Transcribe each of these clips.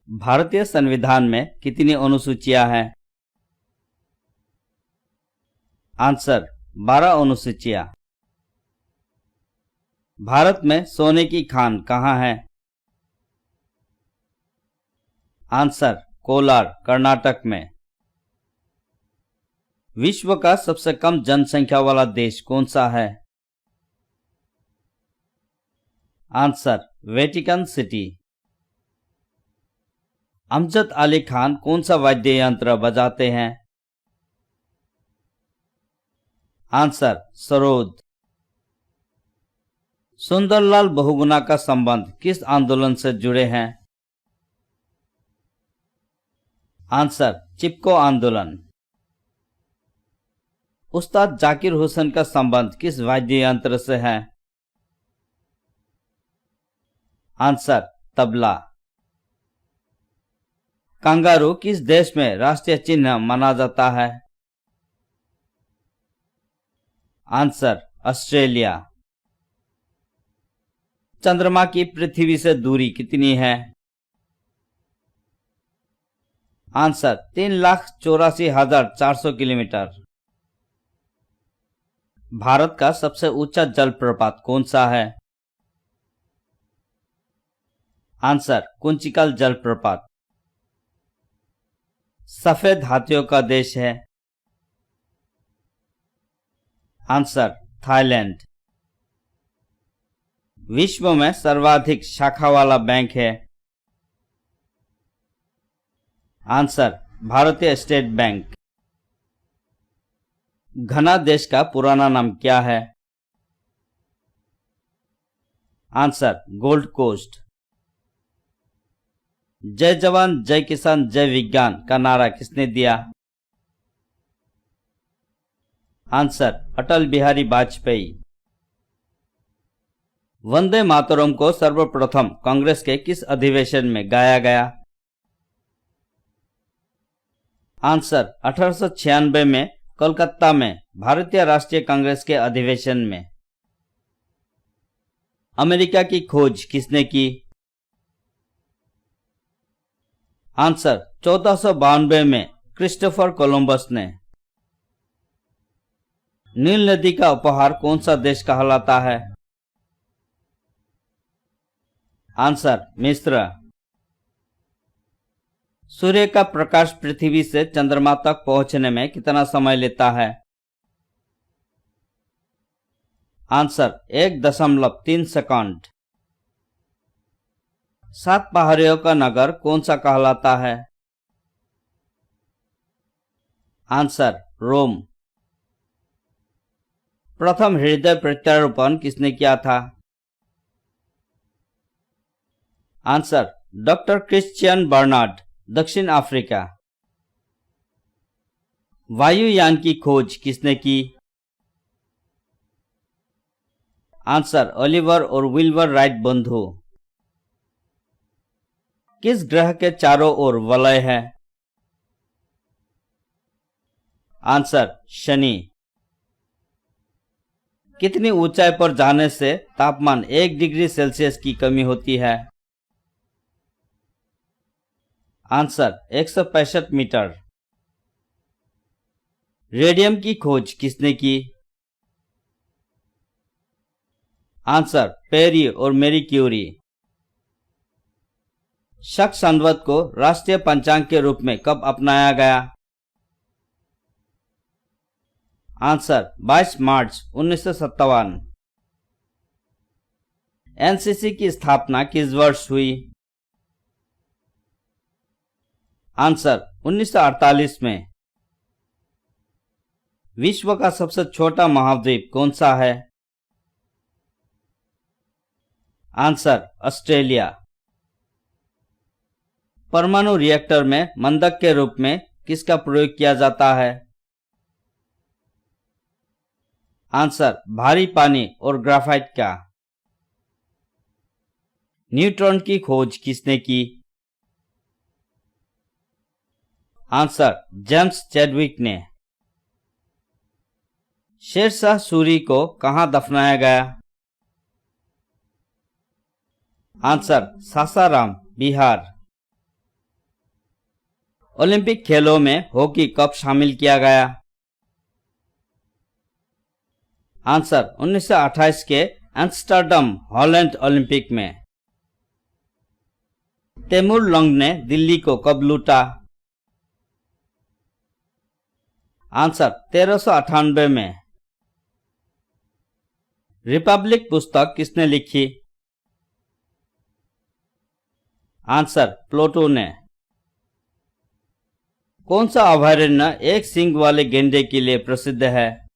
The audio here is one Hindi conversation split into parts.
भारतीय संविधान में कितनी अनुसूचियां हैं? आंसर 12 अनुसूचियां। भारत में सोने की खान कहाँ है? आंसर कोलार, कर्नाटक में। विश्व का सबसे कम जनसंख्या वाला देश कौन सा है? Answer Vatican city. Amjad Ali Khan कौन सा वाद्य यंत्र बजाते हैं? आंसर सरोद। सुंदरलाल बहुगुणा का संबंध किस आंदोलन से जुड़े हैं? आंसर चिपको आंदोलन। उस्ताद जाकिर हुसैन का संबंध किस वाद्य यंत्र से है? आंसर तबला। कंगारू किस देश में राष्ट्रीय चिन्ह माना जाता है? Answer Australia. चंद्रमा की पृथ्वी से दूरी कितनी है? Answer 3,84,400 kilometre. भारत का सबसे ऊंचा जलप्रपात कौन सा है? आंसर कुंचिकल जलप्रपात। सफेद हाथियों का देश है? Answer Thailand. विश्व में सर्वाधिक शाखा वाला बैंक है? आंसर भारतीय स्टेट बैंक। घना देश का पुराना नाम क्या है? Answer gold coast. जय जवान जय किसान जय विज्ञान का नारा किसने दिया? आंसर अटल बिहारी वाजपेयी। वंदे मातरम को सर्वप्रथम कांग्रेस के किस अधिवेशन में गाया गया? आंसर 1896 में कोलकाता में भारतीय राष्ट्रीय कांग्रेस के अधिवेशन में। अमेरिका की खोज किसने की? आंसर 1492 में क्रिस्टोफर कोलंबस ने। नील नदी का उपहार कौन सा देश कहलाता है? आंसर मिस्र। सूर्य का प्रकाश पृथ्वी से चंद्रमा तक पहुंचने में कितना समय लेता है? Answer 1.3 second. 7 पहाड़ियों का नगर कौन सा कहलाता है? आंसर रोम। प्रथम हृदय प्रत्यारोपण किसने किया था? आंसर डॉक्टर क्रिश्चियन बर्नार्ड, दक्षिण अफ्रीका। वायुयान की खोज किसने की? आंसर ओलिवर और विल्बर राइट बंधु। किस ग्रह के चारों ओर वलय है? आंसर शनि। कितनी ऊंचाई पर जाने से तापमान 1 डिग्री सेल्सियस की कमी होती है? Answer 165 metre. रेडियम की खोज किसने की? आंसर पेरी और मैरी क्यूरी। शक संवत को राष्ट्रीय पंचांग के रूप में कब अपनाया गया? आंसर 22 मार्च 1957। एनसीसी की स्थापना किस वर्ष हुई? आंसर 1948 में। विश्व का सबसे छोटा महाद्वीप कौन सा है? Answer Australia. परमाणु रिएक्टर में मंदक के रूप में किसका प्रयोग किया जाता है? आंसर भारी पानी और ग्राफाइट का। न्यूट्रॉन की खोज किसने की? आंसर जेम्स चैडविक ने। शेरशाह सूरी को कहां दफनाया गया? आंसर सासाराम, बिहार। ओलंपिक खेलों में हॉकी कब शामिल किया गया? आंसर 1928 के एम्स्टर्डम हॉलैंड ओलंपिक में। तैमूर लंग ने दिल्ली को कब लूटा? आंसर 1398 में। रिपब्लिक पुस्तक किसने लिखी? आंसर प्लेटो ने। कौन सा अभयारण्य एक सींग वाले गेंडे के लिए प्रसिद्ध है?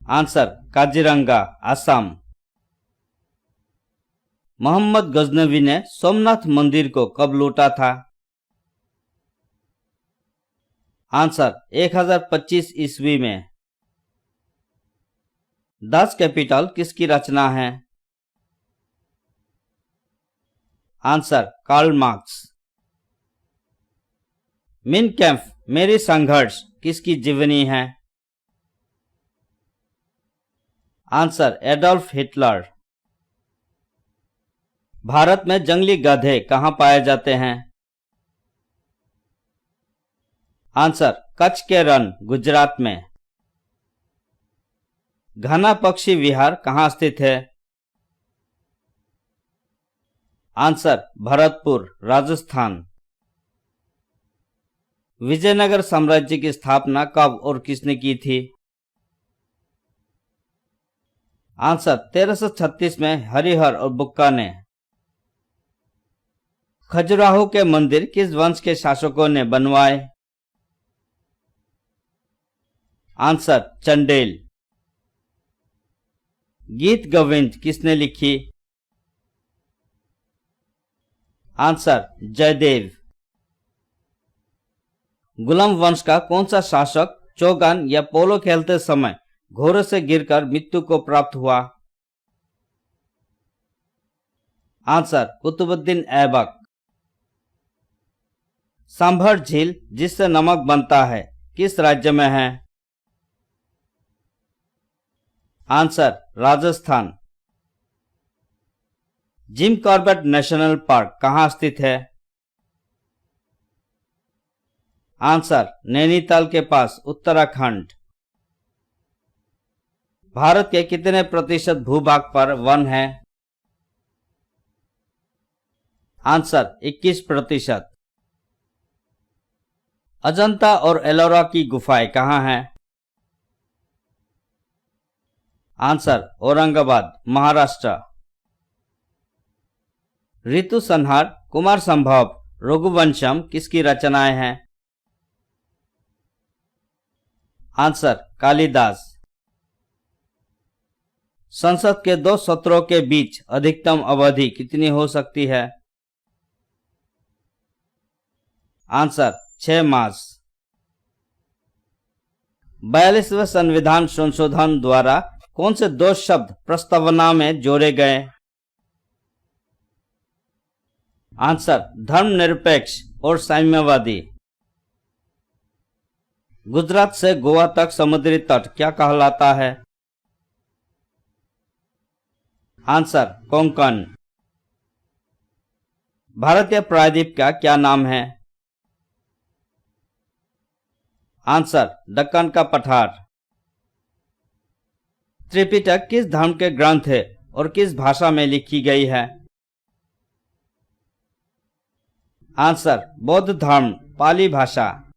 आंसर काजीरंगा, असम। मोहम्मद गजनवी ने सोमनाथ मंदिर को कब लूटा था? आंसर 1025 ईस्वी में। डच कैपिटल किसकी रचना है? Answer Karl Marx. Mein Kampf मेरी संघर्ष किसकी जीवनी है? Answer Adolf Hitler. भारत में जंगली गधे कहां पाए जाते हैं? आंसर कच्छ के रण, गुजरात में। घना पक्षी विहार कहां स्थित है? आंसर भरतपुर, राजस्थान। विजयनगर साम्राज्य की स्थापना कब और किसने की थी? आंसर 1336 में हरिहर और बुक्का ने। खजुराहो के मंदिर किस वंश के शासकों ने बनवाए? आंसर चंडेल। गीत गोविंद किसने लिखी? आंसर जयदेव। गुलाम वंश का कौन सा शासक चौगान या पोलो खेलते समय घोड़े से गिरकर मृत्यु को प्राप्त हुआ? आंसर कुतुबुद्दीन ऐबक। सांभर झील जिससे नमक बनता है किस राज्य में है? Answer Rajasthan. Jim Corbett national park कहां स्थित है? आंसर नैनीताल के पास, उत्तराखंड। भारत के कितने प्रतिशत भूभाग पर वन है? आंसर 21%। अजंता और एलोरा की गुफाएं कहां हैं? आंसर औरंगाबाद, महाराष्ट्र। ऋतु संहार, कुमार संभव, रघुवंशम किसकी रचनाएं हैं? आंसर कालिदास। संसद के 2 सत्रों के बीच अधिकतम अवधि कितनी हो सकती है? आंसर 6 मास। 42वें संविधान संशोधन द्वारा कौन से 2 शब्द प्रस्तावना में जोड़े गए? आंसर धर्मनिरपेक्ष और साम्यवादी। गुजरात से गोवा तक समुद्री तट क्या कहलाता है? आंसर कोंकण। भारतीय प्रायद्वीप का क्या नाम है? आंसर दक्कन का पठार। त्रिपिटक किस धर्म के ग्रंथ है और किस भाषा में लिखी गई है? आंसर बौद्ध धर्म, पाली भाषा।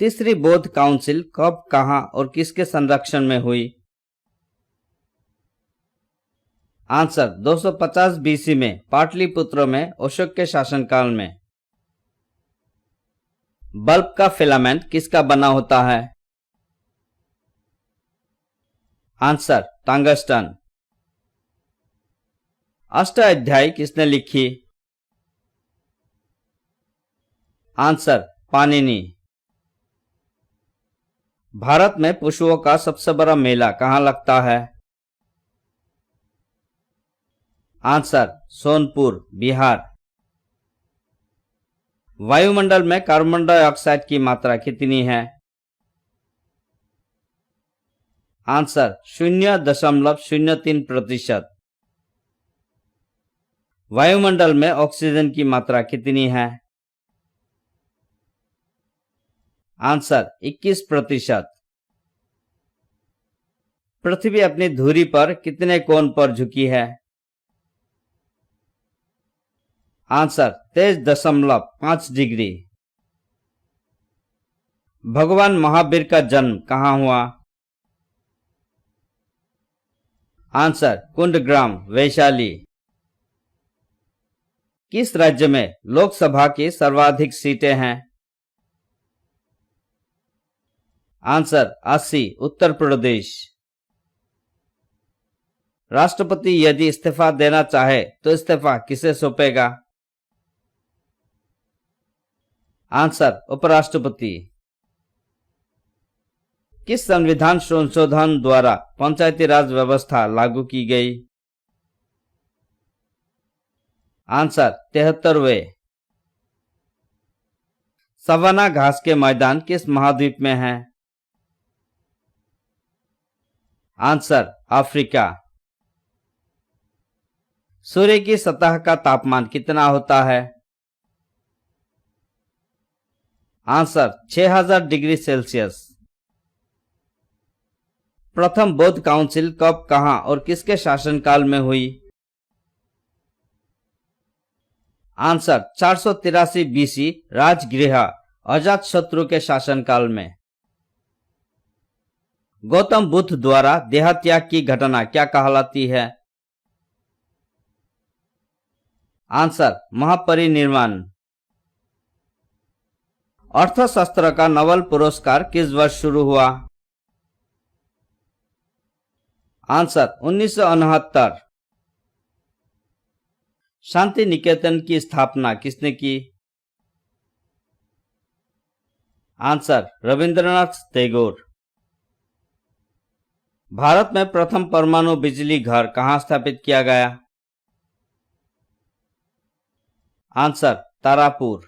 तीसरी बौद्ध काउंसिल कब, कहां और किसके संरक्षण में हुई? आंसर 250 बीसी में, पाटलिपुत्र में, अशोक के शासनकाल में। बल्ब का फिलामेंट किसका बना होता है? Answer tungsten. अष्टाध्यायी किसने लिखी? आंसर पाणिनि। भारत में पशुओं का सबसे बड़ा मेला कहां लगता है? आंसर सोनपुर, बिहार। वायुमंडल में कार्बन डाइऑक्साइड की मात्रा कितनी है? आंसर 0.03%। वायुमंडल में ऑक्सीजन की मात्रा कितनी है? आंसर 21%। पृथ्वी अपनी धुरी पर कितने कोण पर झुकी है? Answer 23.5 degree. भगवान महावीर का जन्म कहाँ हुआ? आंसर कुंडग्राम, वैशाली। किस राज्य में लोकसभा की सर्वाधिक सीटें हैं? आंसर 80, उत्तर प्रदेश। राष्ट्रपति यदि इस्तीफा देना चाहे तो इस्तीफा किसे सौंपेगा? आंसर उपराष्ट्रपति। किस संविधान संशोधन द्वारा पंचायती राज व्यवस्था लागू की गई? आंसर 73वें। सवाना घास के मैदान किस महाद्वीप में है? Answer Africa. सूर्य की सतह का तापमान कितना होता है? Answer 6000 degree Celsius. प्रथम बौद्ध काउंसिल कब, कहां और किसके शासनकाल में हुई? आंसर 483 बीसी, राजगृह अजातशत्रु के शासनकाल में। गौतम बुद्ध द्वारा देहत्याग की घटना क्या कहलाती है? आंसर महापरिनिर्वाण। अर्थशास्त्र का नोबेल पुरस्कार किस वर्ष शुरू हुआ? आंसर 1969। शांति निकेतन की स्थापना किसने की? आंसर रविंद्रनाथ टैगोर। भारत में प्रथम परमाणु बिजली घर कहां स्थापित किया गया? आंसर तारापुर।